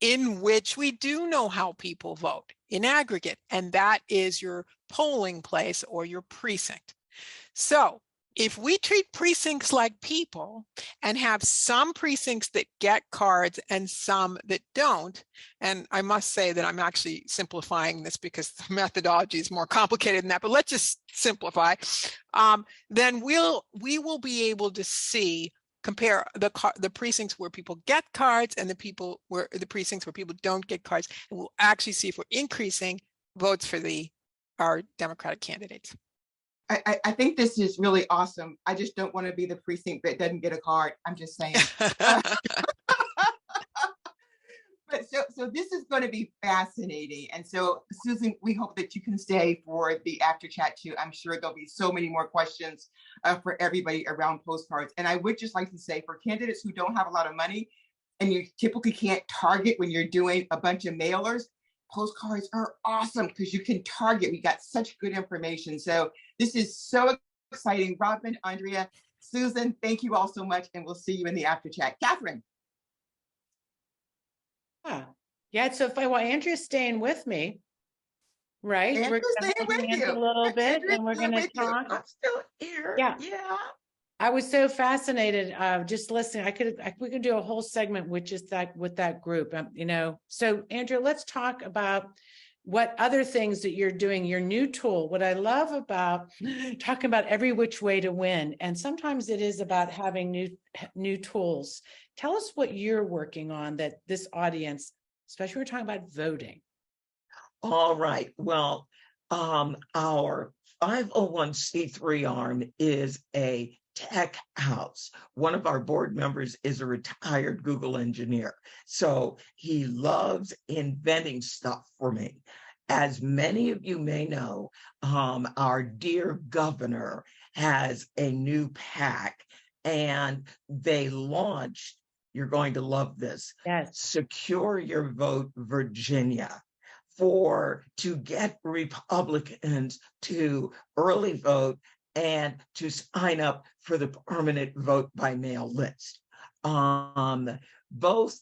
in which we do know how people vote in aggregate? And that is your polling place or your precinct. So if we treat precincts like people and have some precincts that get cards and some that don't, and I must say that I'm actually simplifying this because the methodology is more complicated than that, but let's just simplify, then we will be able to compare the precincts where people get cards and the precincts where people don't get cards, and we'll actually see if we're increasing votes for our Democratic candidates. I think this is really awesome. I just don't want to be the precinct that doesn't get a card. I'm just saying. But so this is going to be fascinating. And so, Susan, we hope that you can stay for the after chat too. I'm sure there'll be so many more questions for everybody around postcards. And I would just like to say, for candidates who don't have a lot of money and you typically can't target when you're doing a bunch of mailers, postcards are awesome because you can target. We got such good information. So this is so exciting. Robin, Andrea, Susan, thank you all so much. And we'll see you in the after chat. Catherine. Yeah, so Andrea's staying with me, right? Andrea's staying with you a little bit, and we're going to talk. I'm still here. Yeah. I was so fascinated just listening. We could do a whole segment with that group, you know. So Andrea, let's talk about what other things that you're doing, your new tool. What I love about talking about every which way to win, and sometimes it is about having new tools. Tell us what you're working on that this audience, especially we're talking about voting. All right. Well, our 501c3 arm is a tech house. One of our board members is a retired Google engineer. So he loves inventing stuff for me. As many of you may know, our dear governor has a new PAC, and they launched, you're going to love this, Secure Your Vote Virginia, to get Republicans to early vote and to sign up for the permanent vote by mail list. Both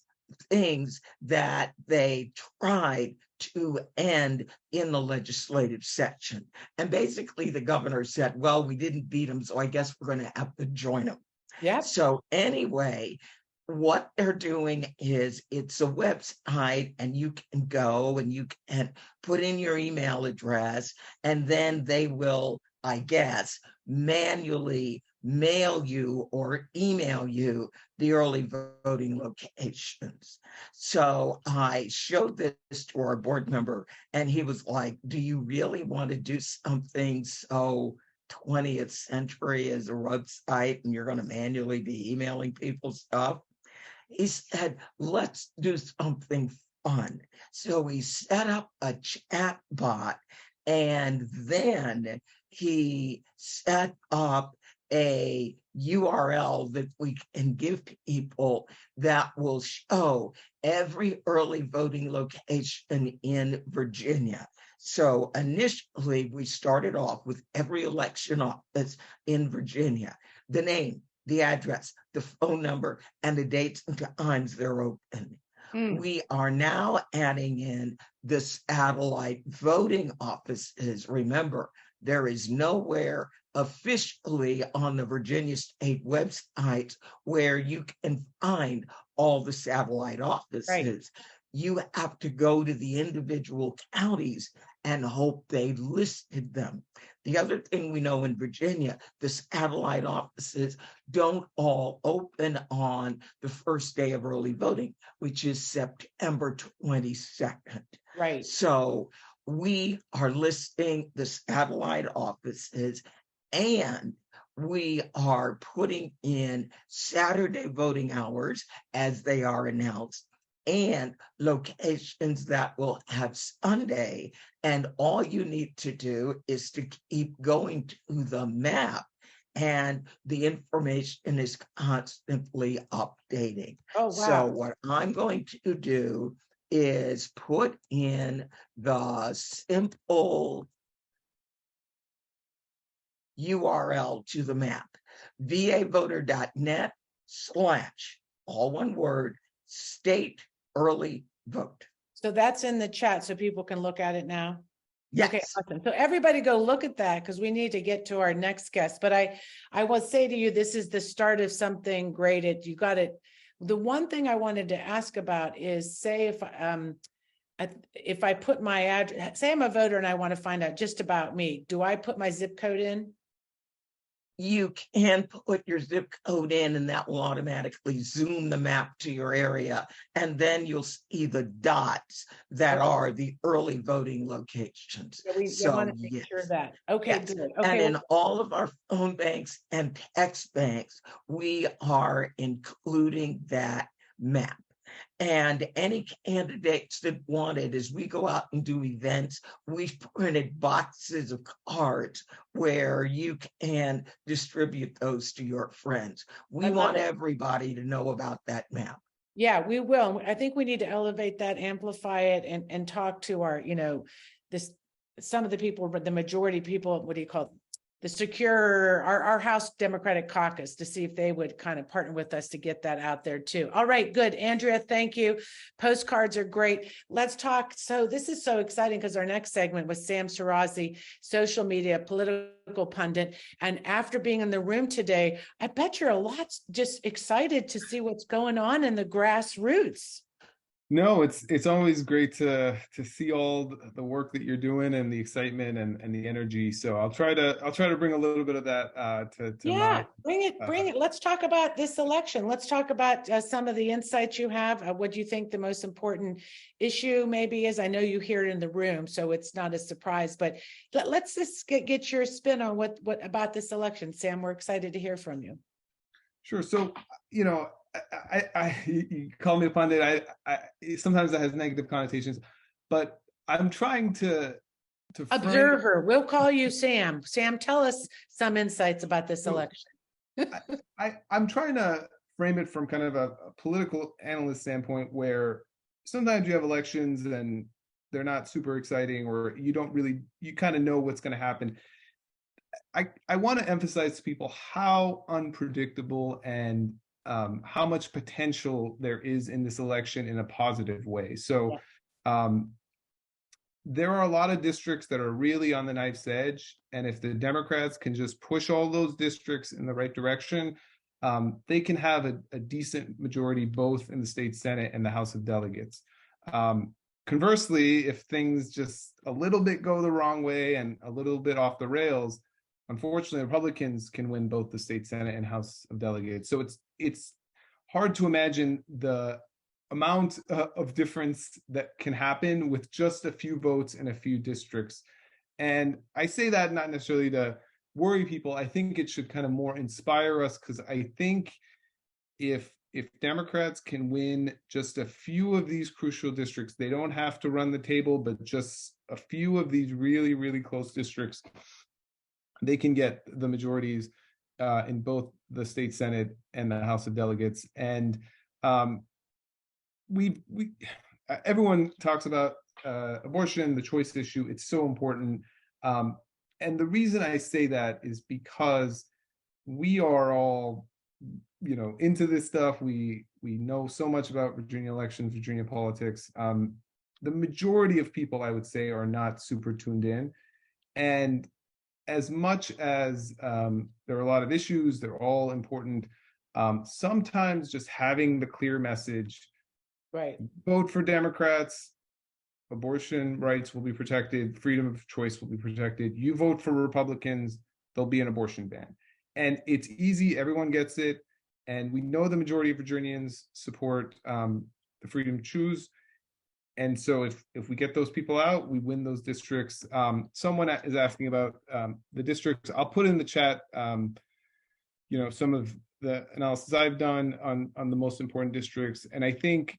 things that they tried to end in the legislative session. And basically the governor said, well, we didn't beat them, so I guess we're going to have to join them. Yeah. So anyway, what they're doing is it's a website, and you can go and you can put in your email address, and then they will, I guess, manually mail you or email you the early voting locations. So I showed this to our board member, and he was like, do you really want to do something so 20th century as a website, and you're going to manually be emailing people stuff? He said, let's do something fun. So we set up a chat bot, and then he set up a URL that we can give people that will show every early voting location in Virginia. So initially, we started off with every election office in Virginia, the name, the address, the phone number, and the dates and times they're open. We are now adding in the satellite voting offices. Remember, there is nowhere officially on the Virginia state websites where you can find all the satellite offices. Right. You have to go to the individual counties and hope they listed them. The other thing we know in Virginia, the satellite offices don't all open on the first day of early voting, which is September 22nd. Right. So we are listing the satellite offices, and we are putting in Saturday voting hours as they are announced, and locations that will have Sunday. And all you need to do is to keep going to the map, and the information is constantly updating. Oh, wow. So what I'm going to do is put in the simple URL to the map, vavoter.net/ all one word, state early vote. So that's in the chat so people can look at it now. Yes. Okay, awesome. So everybody go look at that, because we need to get to our next guest. But I will say to you, this is the start of something great. You got it. The one thing I wanted to ask about is, say if I put my address, say I'm a voter and I want to find out just about me, do I put my zip code in? You can put your zip code in, and that will automatically zoom the map to your area. And then you'll see the dots that are the early voting locations. So want to make sure that. Okay, yes. Good. Okay. And in well, all of our phone banks and text banks, we are including that map. And any candidates that want it, as we go out and do events, we've printed boxes of cards where you can distribute those to your friends. We want everybody to know about that map. Yeah, we will. I think we need to elevate that, amplify it, and talk to our, some of the people, but the majority people, what do you call it? The secure, our House Democratic Caucus, to see if they would kind of partner with us to get that out there too. All right, good. Andrea, thank you. Postcards are great. Let's talk. So this is so exciting because our next segment was Sam Shirazi, social media, political pundit. And after being in the room today, I bet you're a lot just excited to see what's going on in the grassroots. No, it's always great to see all the work that you're doing and the excitement and the energy. So I'll try to bring a little bit of that bring it. Let's talk about this election. Let's talk about some of the insights you have. What do you think the most important issue maybe is? I know you hear it in the room, so it's not a surprise. But let's just get your spin on what about this election, Sam. We're excited to hear from you. Sure. So you call me a pundit. Sometimes that has negative connotations, but I'm trying to observer. We'll call you Sam. Sam, tell us some insights about this election. I'm trying to frame it from kind of a political analyst standpoint, where sometimes you have elections and they're not super exciting, or you kind of know what's going to happen. I want to emphasize to people how unpredictable and how much potential there is in this election in a positive way. So there are a lot of districts that are really on the knife's edge. And if the Democrats can just push all those districts in the right direction, they can have a decent majority both in the state Senate and the House of Delegates. Conversely, if things just a little bit go the wrong way and a little bit off the rails, unfortunately, Republicans can win both the state Senate and House of Delegates. So it's hard to imagine the amount of difference that can happen with just a few votes in a few districts. And I say that not necessarily to worry people. I think it should kind of more inspire us, because I think if Democrats can win just a few of these crucial districts, they don't have to run the table, but just a few of these really, really close districts, they can get the majorities in both the state Senate and the House of Delegates. And everyone talks about abortion, the choice issue. It's so important. And the reason I say that is because we are all into this stuff. We know so much about Virginia elections, Virginia politics. The majority of people, I would say, are not super tuned in. And as much as there are a lot of issues, they're all important. Sometimes just having the clear message, right? Vote for Democrats, abortion rights will be protected, freedom of choice will be protected. You vote for Republicans, there'll be an abortion ban. And it's easy, everyone gets it. And we know the majority of Virginians support the freedom to choose. And so if we get those people out, we win those districts. Someone is asking about the districts. I'll put in the chat, some of the analysis I've done on the most important districts. And I think,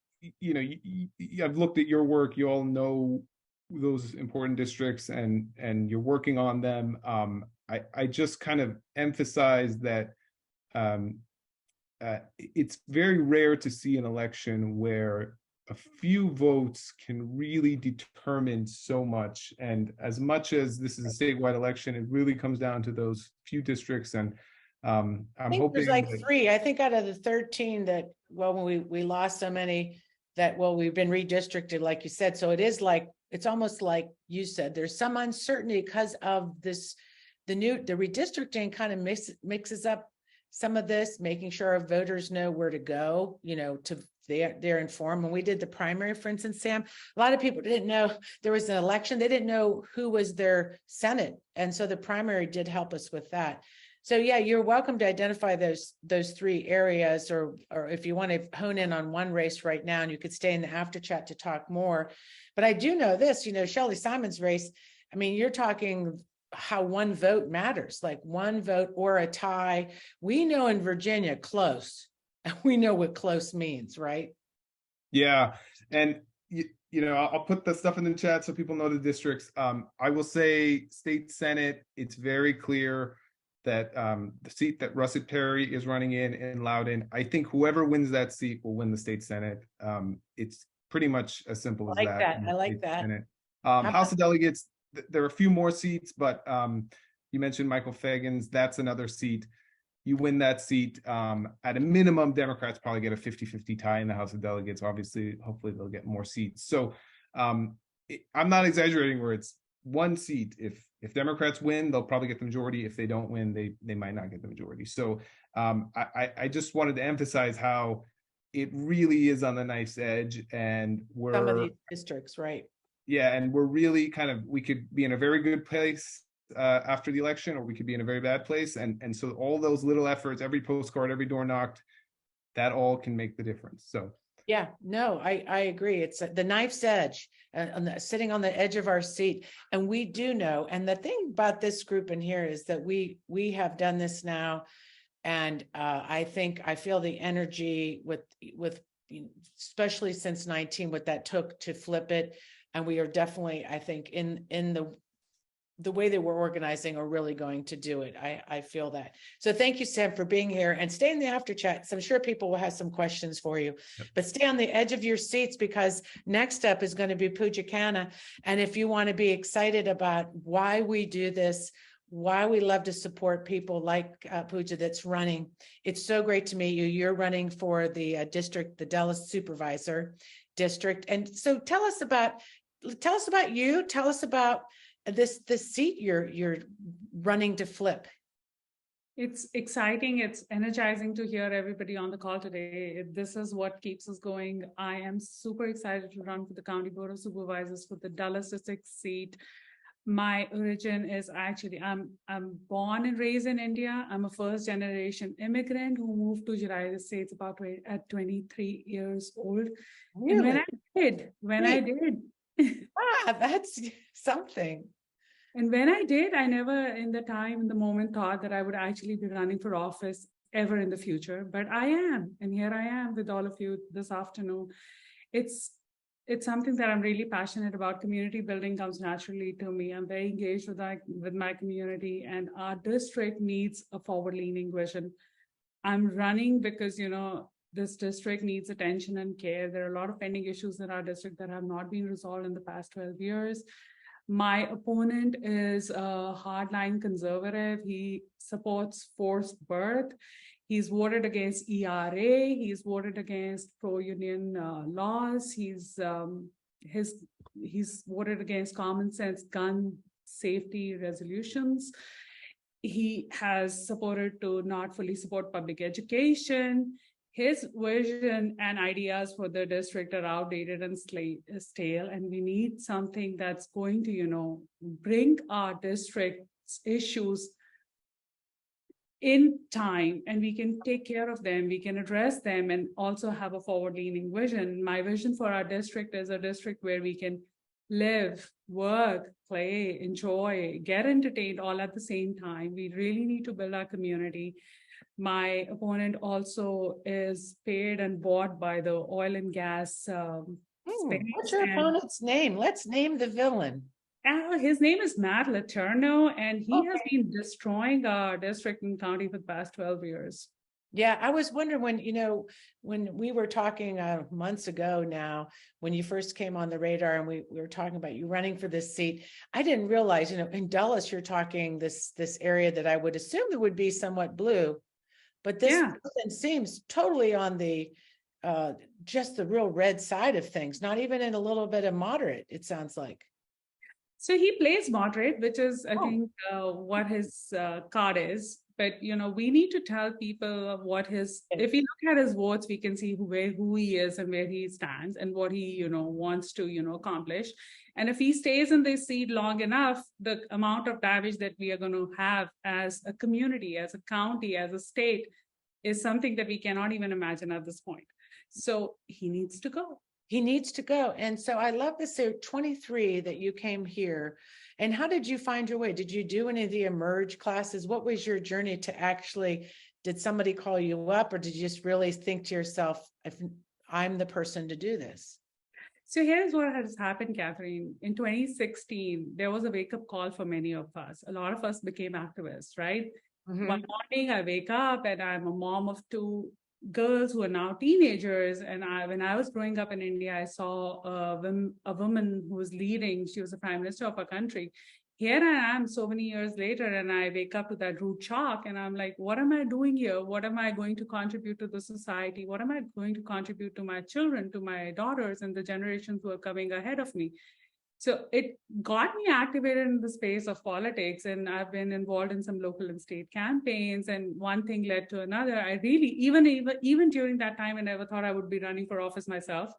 I've looked at your work. You all know those important districts, and you're working on them. I just kind of emphasize that it's very rare to see an election where a few votes can really determine so much. And as much as this is a statewide election, it really comes down to those few districts. And I'm hoping there's like 3. I think out of the 13 that, when we lost so many that, we've been redistricted, like you said. So it is like, it's almost like you said, there's some uncertainty because of this, the redistricting kind of mixes up some of this, making sure our voters know where to go, they're informed. When we did the primary, for instance, Sam, a lot of people didn't know there was an election. They didn't know who was their Senate. And so the primary did help us with that. So yeah, you're welcome to identify those 3 areas, or if you want to hone in on one race right now, and you could stay in the after chat to talk more. But I do know this, Shelley Simon's race, I mean, you're talking how one vote matters, like one vote or a tie. We know in Virginia, close, and we know what close means, right? Yeah. And I'll put the stuff in the chat so people know the districts. I will say state Senate, it's very clear that the seat that Russet Perry is running in Loudoun, I think whoever wins that seat will win the state Senate. It's pretty much as simple as that. I like that. House of Delegates, there are a few more seats, but you mentioned Michael Fagan's, that's another seat. You win that seat, at a minimum, Democrats probably get a 50-50 tie in the House of Delegates. Obviously, hopefully they'll get more seats. So I'm not exaggerating where it's one seat. If Democrats win, they'll probably get the majority. If they don't win, they might not get the majority. So I just wanted to emphasize how it really is on the knife's edge, and we're some of these districts, right? Yeah, and we're really we could be in a very good place after the election, or we could be in a very bad place. And so all those little efforts, every postcard, every door knocked, that all can make the difference. So yeah, no, I agree. It's the knife's edge, sitting on the edge of our seat. And we do know, and the thing about this group in here is that we have done this now. And I feel the energy with especially since 19, what that took to flip it. And we are definitely, I think, in the way that we're organizing are really going to do it. I feel that. So thank you, Sam, for being here, and stay in the after chat. So I'm sure people will have some questions for you, but stay on the edge of your seats, because next up is going to be Puja Khanna. And if you want to be excited about why we do this, why we love to support people like Puja that's running, it's so great to meet you. You're running for the district, the Dallas Supervisor District. And so tell us about you. Tell us about this seat you're running to flip. It's exciting. It's energizing to hear everybody on the call today. This is what keeps us going. I am super excited to run for the County Board of Supervisors for the Dallas District seat. My origin is actually, I'm born and raised in India. I'm a first generation immigrant who moved to United States at 23 years old. Really? And when I did. That's something. And when I did, I never in the moment thought that I would actually be running for office ever in the future, but I am. And here I am with all of you this afternoon. It's something that I'm really passionate about. Community building comes naturally to me. I'm very engaged with my community, and our district needs a forward-leaning vision. I'm running because, this district needs attention and care. There are a lot of pending issues in our district that have not been resolved in the past 12 years. My opponent is a hardline conservative. He supports forced birth. He's voted against ERA. He's voted against pro-union laws. He's voted against common sense gun safety resolutions. He has supported to not fully support public education. His vision and ideas for the district are outdated and stale, and we need something that's going to, bring our district's issues in time, and we can take care of them, we can address them, and also have a forward-leaning vision. My vision for our district is a district where we can live, work, play, enjoy, get entertained all at the same time. We really need to build our community. My opponent also is paid and bought by the oil and gas space. What's your opponent's name? Let's name the villain. His name is Matt Letourneau, and he has been destroying our district and county for the past 12 years. Yeah, I was wondering when we were talking months ago now, when you first came on the radar and we were talking about you running for this seat, I didn't realize, in Dulles, you're talking this area that I would assume it would be somewhat blue, but this seems totally on the just the real red side of things, not even in a little bit of moderate, it sounds like. So he plays moderate, which is, I think, what his card is. But, we need to tell people what if we look at his votes, we can see who he is and where he stands and what he, wants to, accomplish. And if he stays in this seat long enough, the amount of damage that we are going to have as a community, as a county, as a state is something that we cannot even imagine at this point. So he needs to go. He needs to go. And so I love this, 23 that you came here. And how did you find your way? Did you do any of the emerge classes? What was your journey to actually, did somebody call you up, or did you just really think to yourself, I'm the person to do this? So here's what has happened, Catherine. In 2016, there was a wake-up call for many of us. A lot of us became activists, right? Mm-hmm. One morning I wake up and I'm a mom of 2 girls who are now teenagers. And when I was growing up in India, I saw a woman who was leading. She was the prime minister of our country. Here I am so many years later, and I wake up to that root shock, and I'm like, what am I doing here? What am I going to contribute to the society? What am I going to contribute to my children, to my daughters, and the generations who are coming ahead of me? So it got me activated in the space of politics, and I've been involved in some local and state campaigns, and one thing led to another. I really, even during that time, I never thought I would be running for office myself.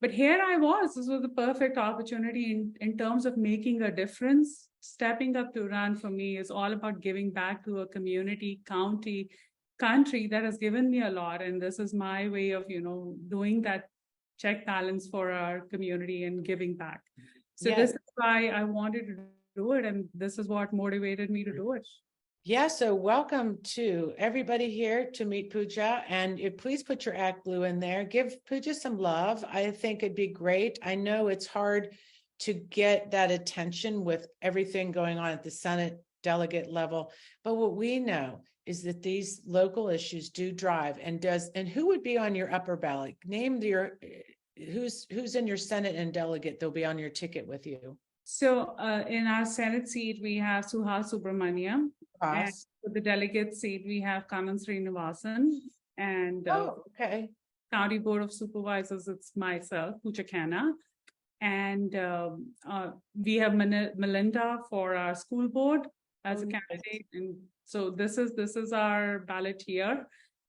But here I was. This was the perfect opportunity in terms of making a difference. Stepping up to run for me is all about giving back to a community, county, country that has given me a lot. And this is my way of, doing that check balance for our community and giving back. So This is why I wanted to do it. And this is what motivated me to do it. Yeah, so welcome to everybody here to meet Puja. And please put your Act Blue in there. Give Puja some love. I think it'd be great. I know it's hard to get that attention with everything going on at the Senate delegate level. But what we know is that these local issues do drive and who would be on your upper ballot? Name who's in your Senate and delegate that'll be on your ticket with you. So in our Senate seat, we have Suhas Subramaniam. And for the delegate seat, we have Khanna Srinivasan. And County Board of Supervisors, it's myself, Puja. And we have Melinda for our school board as a candidate. And so this is our ballot here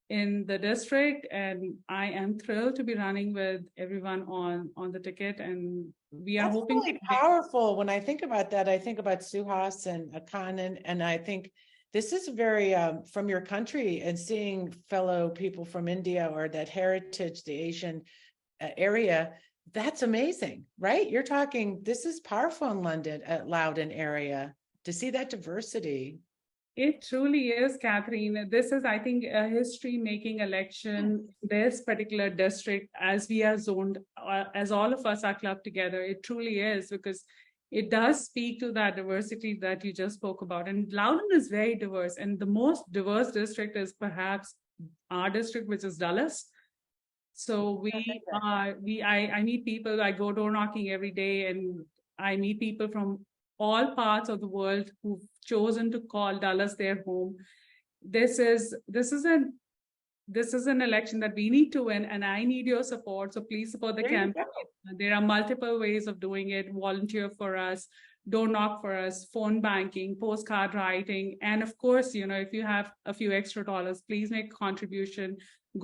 in the district. And I am thrilled to be running with everyone on the ticket. And we are hoping really powerful. When I think about that, I think about Suhas and Khanna, and I think this is very from your country, and seeing fellow people from India or that heritage, the Asian area. That's amazing, right? You're talking, this is powerful in London, at Loudoun area, to see that diversity. It truly is, Catherine. This is, I think, a history-making election, this particular district, as we are zoned, as all of us are clubbed together. It truly is, because it does speak to that diversity that you just spoke about. And Loudoun is very diverse, and the most diverse district is perhaps our district, which is Dulles. So I meet people, I go door knocking every day, and I meet people from all parts of the world who've chosen to call Dallas their home. This is an election that we need to win, and I need your support. So please support the campaign. There are multiple ways of doing it. Volunteer for us, door knock for us, phone banking, postcard writing. And of course, if you have a few extra dollars, please make a contribution.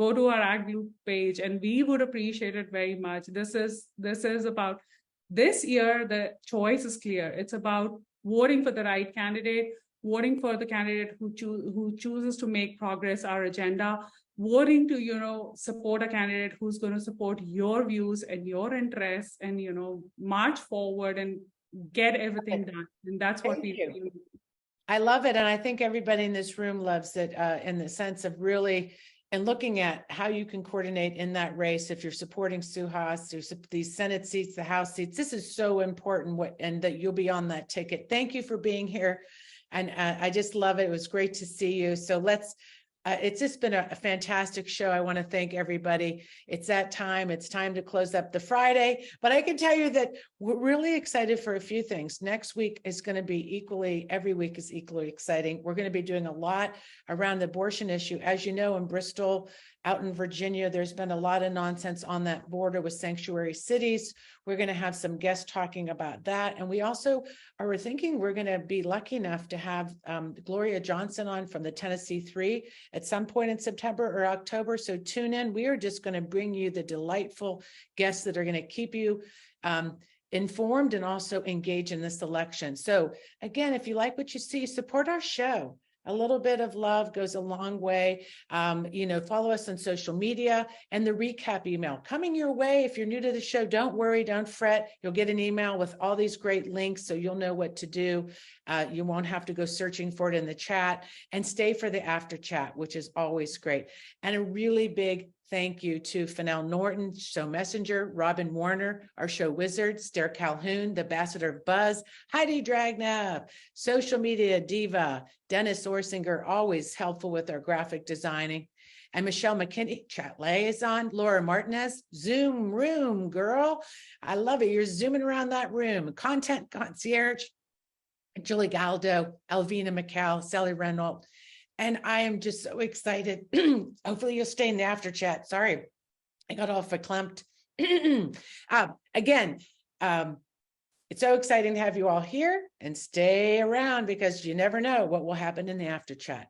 Go to our Ag Group page, and we would appreciate it very much. This is about this year. The choice is clear. It's about voting for the right candidate, voting for the candidate who chooses to make progress our agenda, voting to support a candidate who's going to support your views and your interests, and march forward and get everything done. And that's what we do. I love it. And I think everybody in this room loves it in the sense of really and looking at how you can coordinate in that race. If you're supporting Suhas, there's these Senate seats, the House seats, this is so important, and that you'll be on that ticket. Thank you for being here. And I just love it. It was great to see you. So it's just been a fantastic show. I want to thank everybody. It's that time. It's time to close up the Friday. But I can tell you that we're really excited for a few things. Next week is going to be every week is equally exciting. We're going to be doing a lot around the abortion issue. As you know, in Bristol, out in Virginia, there's been a lot of nonsense on that border with sanctuary cities. We're going to have some guests talking about that. And we also are thinking we're going to be lucky enough to have Gloria Johnson on from the Tennessee 3 at some point in September or October. So tune in. We are just going to bring you the delightful guests that are going to keep you informed and also engage in this election. So again, if you like what you see, support our show. A little bit of love goes a long way. Follow us on social media, and the recap email coming your way. If you're new to the show, don't worry, don't fret. You'll get an email with all these great links, so you'll know what to do. You won't have to go searching for it in the chat, and stay for the after chat, which is always great. And a really big thank you to Fennell Norton, show messenger, Robbin Warner, our show wizard, Stair Calhoun, the ambassador of Buzz, Heidi Dragnev, social media diva, Dennis Orsinger, always helpful with our graphic designing, and Michelle McKinney, chat liaison, Laura Martinez, Zoom room girl. I love it. You're zooming around that room. Content concierge, Julie Galdo, Elvina McCall, Sally Reynolds. And I am just so excited. Hopefully you'll stay in the after chat. Sorry, I got all verklempt. Again, it's so exciting to have you all here, and stay around because you never know what will happen in the after chat.